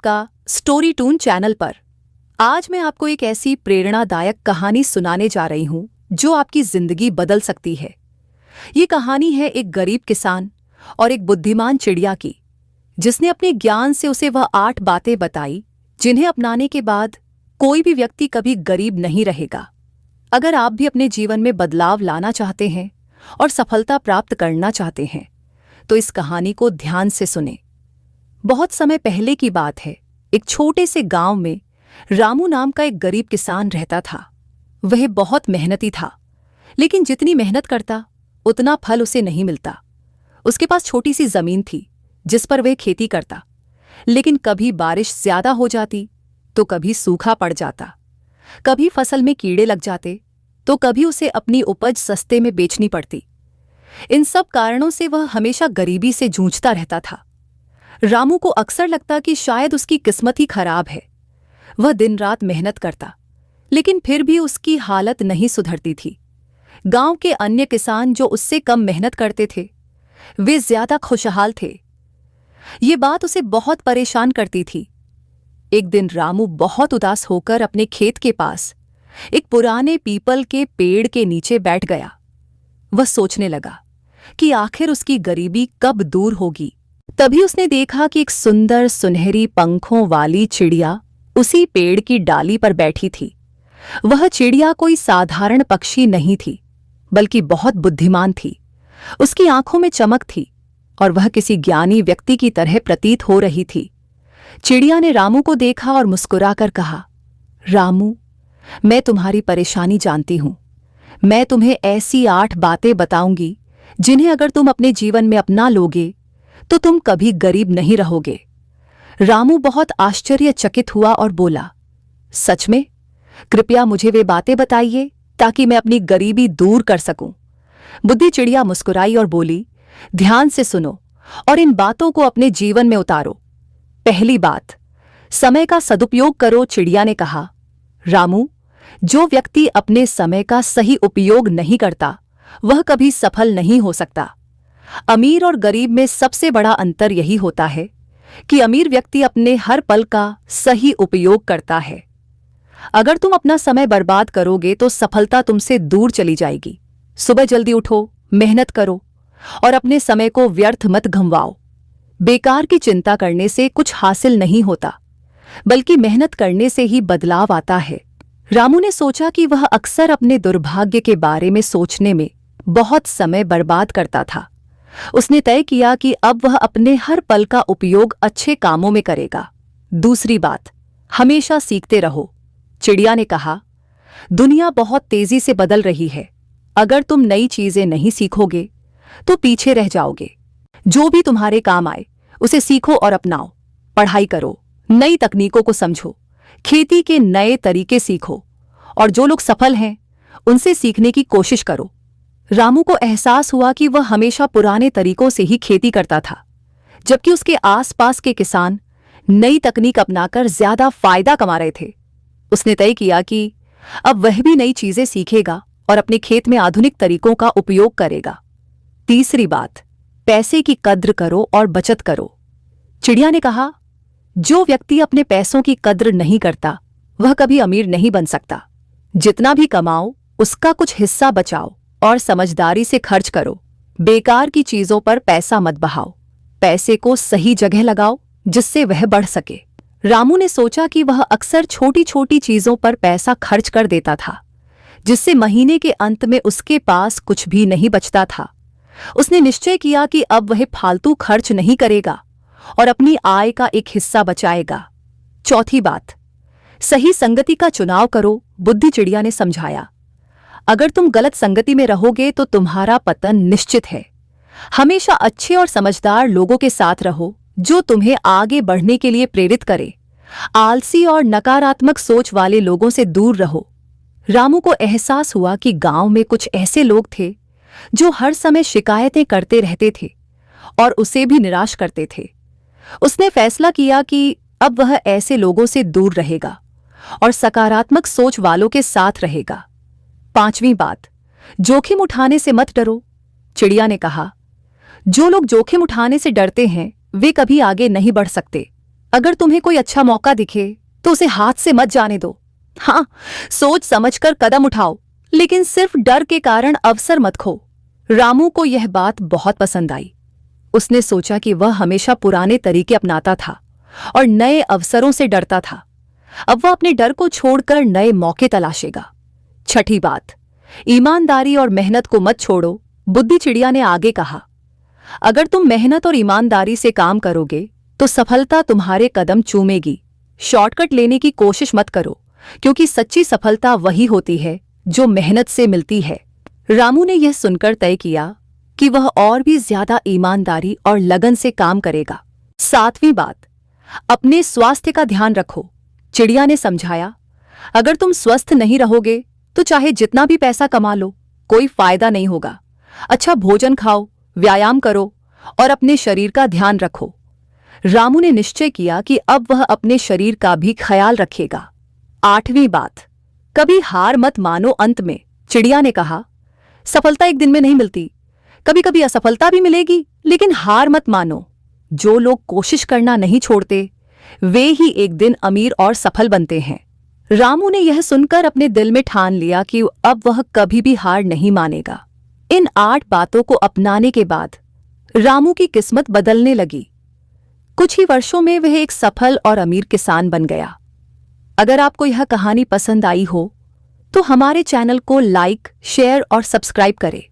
आपका story twin channel पर। आज मैं आपको एक ऐसी प्रेरणादायक कहानी सुनाने जा रही हूं जो आपकी जिंदगी बदल सकती है। ये कहानी है एक गरीब किसान और एक बुद्धिमान चिड़िया की, जिसने अपने ज्ञान से उसे वह 8 बातें बताई जिन्हें अपनाने के बाद कोई भी व्यक्ति कभी गरीब नहीं रहेगा। अगर आप भी अपने जीवन में बदलाव लाना चाहते हैं और सफलता प्राप्त करना चाहते हैं तो इस कहानी को ध्यान से सुनें। बहुत समय पहले की बात है। एक छोटे से गांव में रामू नाम का एक गरीब किसान रहता था। वह बहुत मेहनती था, लेकिन जितनी मेहनत करता उतना फल उसे नहीं मिलता। उसके पास छोटी सी जमीन थी जिस पर वह खेती करता, लेकिन कभी बारिश ज्यादा हो जाती तो कभी सूखा पड़ जाता, कभी फसल में कीड़े लग जाते तो कभी उसे अपनी उपज सस्ते में बेचनी पड़ती। इन सब कारणों से वह हमेशा गरीबी से जूझता रहता था। रामू को अक्सर लगता कि शायद उसकी किस्मत ही खराब है। वह दिन रात मेहनत करता, लेकिन फिर भी उसकी हालत नहीं सुधरती थी। गांव के अन्य किसान जो उससे कम मेहनत करते थे, वे ज्यादा खुशहाल थे। ये बात उसे बहुत परेशान करती थी। एक दिन रामू बहुत उदास होकर अपने खेत के पास एक पुराने पीपल के पेड़ के नीचे बैठ गया। वह सोचने लगा कि आखिर उसकी गरीबी कब दूर होगी। तभी उसने देखा कि एक सुंदर सुनहरी पंखों वाली चिड़िया उसी पेड़ की डाली पर बैठी थी। वह चिड़िया कोई साधारण पक्षी नहीं थी, बल्कि बहुत बुद्धिमान थी। उसकी आंखों में चमक थी और वह किसी ज्ञानी व्यक्ति की तरह प्रतीत हो रही थी। चिड़िया ने रामू को देखा और मुस्कुराकर कहा, रामू, मैं तुम्हारी परेशानी जानती हूं। मैं तुम्हें ऐसी 8 बातें बताऊंगी जिन्हें अगर तुम अपने जीवन में अपना लोगे तो तुम कभी गरीब नहीं रहोगे। रामू बहुत आश्चर्यचकित हुआ और बोला, सच में? कृपया मुझे वे बातें बताइए ताकि मैं अपनी गरीबी दूर कर सकूं। बुद्धि चिड़िया मुस्कुराई और बोली, ध्यान से सुनो और इन बातों को अपने जीवन में उतारो। पहली बात, समय का सदुपयोग करो। चिड़िया ने कहा, रामू, जो व्यक्ति अपने समय का सही उपयोग नहीं करता वह कभी सफल नहीं हो सकता। अमीर और गरीब में सबसे बड़ा अंतर यही होता है कि अमीर व्यक्ति अपने हर पल का सही उपयोग करता है। अगर तुम अपना समय बर्बाद करोगे तो सफलता तुमसे दूर चली जाएगी। सुबह जल्दी उठो, मेहनत करो और अपने समय को व्यर्थ मत गंवाओ। बेकार की चिंता करने से कुछ हासिल नहीं होता, बल्कि मेहनत करने से ही बदलाव आता है। रामू ने सोचा कि वह अक्सर अपने दुर्भाग्य के बारे में सोचने में बहुत समय बर्बाद करता था। उसने तय किया कि अब वह अपने हर पल का उपयोग अच्छे कामों में करेगा। दूसरी बात, हमेशा सीखते रहो। चिड़िया ने कहा, दुनिया बहुत तेजी से बदल रही है। अगर तुम नई चीजें नहीं सीखोगे तो पीछे रह जाओगे। जो भी तुम्हारे काम आए उसे सीखो और अपनाओ। पढ़ाई करो, नई तकनीकों को समझो, खेती के नए तरीके सीखो और जो लोग सफल हैं उनसे सीखने की कोशिश करो। रामू को एहसास हुआ कि वह हमेशा पुराने तरीकों से ही खेती करता था, जबकि उसके आसपास के किसान नई तकनीक अपनाकर ज्यादा फायदा कमा रहे थे। उसने तय किया कि अब वह भी नई चीजें सीखेगा और अपने खेत में आधुनिक तरीकों का उपयोग करेगा। तीसरी बात, पैसे की कद्र करो और बचत करो। चिड़िया ने कहा, जो व्यक्ति अपने पैसों की कद्र नहीं करता वह कभी अमीर नहीं बन सकता। जितना भी कमाओ उसका कुछ हिस्सा बचाओ और समझदारी से खर्च करो। बेकार की चीजों पर पैसा मत बहाओ। पैसे को सही जगह लगाओ जिससे वह बढ़ सके। रामू ने सोचा कि वह अक्सर छोटी छोटी चीजों पर पैसा खर्च कर देता था, जिससे महीने के अंत में उसके पास कुछ भी नहीं बचता था। उसने निश्चय किया कि अब वह फालतू खर्च नहीं करेगा और अपनी आय का एक हिस्सा बचाएगा। चौथी बात, सही संगति का चुनाव करो। बुद्धि चिड़िया ने समझाया, अगर तुम गलत संगति में रहोगे तो तुम्हारा पतन निश्चित है। हमेशा अच्छे और समझदार लोगों के साथ रहो जो तुम्हें आगे बढ़ने के लिए प्रेरित करे। आलसी और नकारात्मक सोच वाले लोगों से दूर रहो। रामू को एहसास हुआ कि गांव में कुछ ऐसे लोग थे जो हर समय शिकायतें करते रहते थे और उसे भी निराश करते थे। उसने फैसला किया कि अब वह ऐसे लोगों से दूर रहेगा और सकारात्मक सोच वालों के साथ रहेगा। पांचवीं बात, जोखिम उठाने से मत डरो। चिड़िया ने कहा, जो लोग जोखिम उठाने से डरते हैं वे कभी आगे नहीं बढ़ सकते। अगर तुम्हें कोई अच्छा मौका दिखे तो उसे हाथ से मत जाने दो। हाँ, सोच समझकर कदम उठाओ, लेकिन सिर्फ डर के कारण अवसर मत खो। रामू को यह बात बहुत पसंद आई। उसने सोचा कि वह हमेशा पुराने तरीके अपनाता था और नए अवसरों से डरता था। अब वह अपने डर को छोड़कर नए मौके तलाशेगा। छठी बात, ईमानदारी और मेहनत को मत छोड़ो। बुद्धि चिड़िया ने आगे कहा, अगर तुम मेहनत और ईमानदारी से काम करोगे तो सफलता तुम्हारे कदम चूमेगी। शॉर्टकट लेने की कोशिश मत करो, क्योंकि सच्ची सफलता वही होती है जो मेहनत से मिलती है। रामू ने यह सुनकर तय किया कि वह और भी ज्यादा ईमानदारी और लगन से काम करेगा। सातवीं बात, अपने स्वास्थ्य का ध्यान रखो। चिड़िया ने समझाया, अगर तुम स्वस्थ नहीं रहोगे तो चाहे जितना भी पैसा कमा लो, कोई फायदा नहीं होगा। अच्छा भोजन खाओ, व्यायाम करो और अपने शरीर का ध्यान रखो। रामू ने निश्चय किया कि अब वह अपने शरीर का भी ख्याल रखेगा। आठवीं बात, कभी हार मत मानो। अंत में चिड़िया ने कहा, सफलता एक दिन में नहीं मिलती, कभी कभी असफलता भी मिलेगी, लेकिन हार मत मानो। जो लोग कोशिश करना नहीं छोड़ते वे ही एक दिन अमीर और सफल बनते हैं। रामू ने यह सुनकर अपने दिल में ठान लिया कि अब वह कभी भी हार नहीं मानेगा। इन 8 बातों को अपनाने के बाद रामू की किस्मत बदलने लगी। कुछ ही वर्षों में वह एक सफल और अमीर किसान बन गया। अगर आपको यह कहानी पसंद आई हो तो हमारे चैनल को लाइक, शेयर और सब्सक्राइब करें।